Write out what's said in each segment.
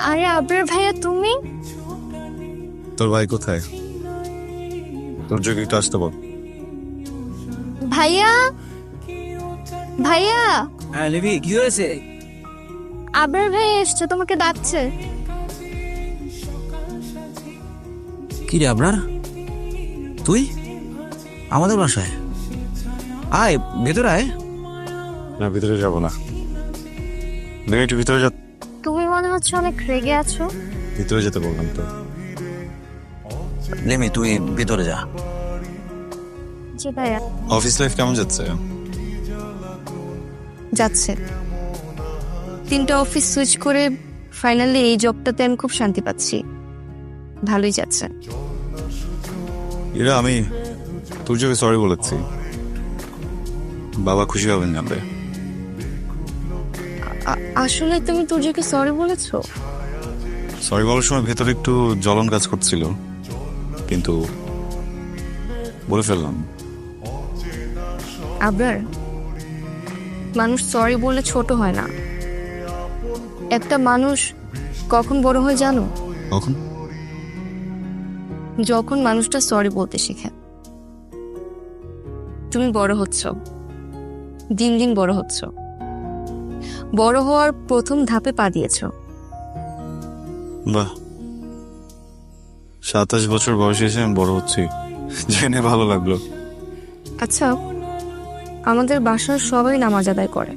আরে আবরার ভাইয়া তুমি? তোর ভাই কোথায়? তোর যোগ একটু আসতে বল। ভাইয়া, ভাইয়া, হ্যাঁ লিবি, কি হয়েছে? আবরার ভাইয়া এসছে, তোমাকে ডাকছে। কি রে আপনার? তুই আমাদের বাসায় আয়, ভেতরে আয়। না, ভিতরে যাব না। দেখে একটু ভিতরে যা। তুমি মনে হচ্ছে অনেক রেগে আছো। ভিতরে যেতে বললাম তো। লেমি, তুই ভেতরে যা। জি ভাইয়া। অফিস লাইফ কেমন যাচ্ছে? যাচ্ছে। 3টা অফিস সুইচ করে ফাইনালি এই জবটাতে আমি খুব শান্তি পাচ্ছি। ভালোই যাচ্ছে। এরা আমি তোর যোগে সরি বলেছি। বাবা খুশি হবেন জানলে। আসলে তুমি তুর্যকে সরি বলেছো? সরি বলার সময় ভেতরে একটু জ্বলন কাজ করছিল, কিন্তু বলে ফেললাম। আবরার, মানুষ সরি বললে ছোট হয় না। একটা মানুষ কখন বড় হয় জানো? কখন? যখন মানুষটা সরি বলতে শেখে। তুমি বড় হচ্ছ, দিন দিন বড় হচ্ছ। বড় হওয়ার প্রথম ধাপে পা দিয়েছো। বাহ, 27 বছর বয়সে এসে আমি বড় হচ্ছি, জেনে ভালো লাগলো। আচ্ছা, আমাদের বাসার সবাই নামাজ আদায় করে।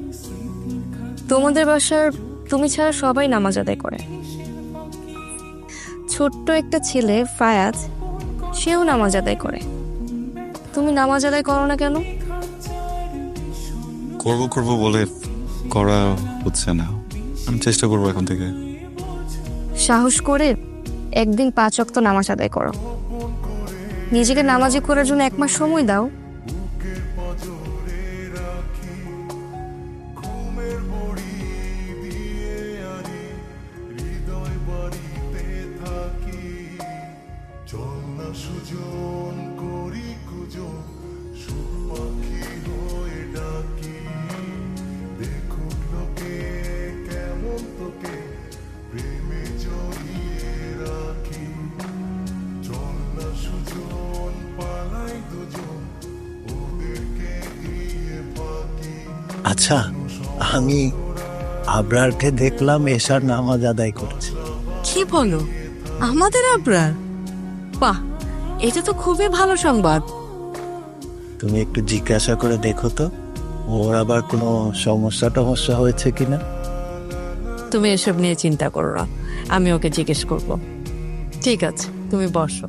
তোমাদের বাসার তুমি ছাড়া সবাই নামাজ আদায় করে। ছোট্ট একটা ছেলে ফায়াজ, সেও নামাজ আদায় করে। তুমি নামাজ আদায় করো না কেন? করবো করবো বলে করা হচ্ছে না। আমি চেষ্টা করবো এখন থেকে। সাহস করে একদিন 5 ওয়াক্ত নামাজ আদায় করো। নিজেকে নামাজি করার জন্য 1 মাস সময় দাও। আচ্ছা, আমি আবরারকে দেখলাম এশার নামাজ আদায় করছে। কি বলো, আমাদের আবরার? বাহ, এটা তো খুবই ভালো সংবাদ। তুমি একটু জিজ্ঞাসা করে দেখো তো, ওর আবার কোনো সমস্যা হয়েছে কিনা। তুমি এসব নিয়ে চিন্তা করো না, আমি ওকে জিজ্ঞেস করব। ঠিক আছে, তুমি বসো।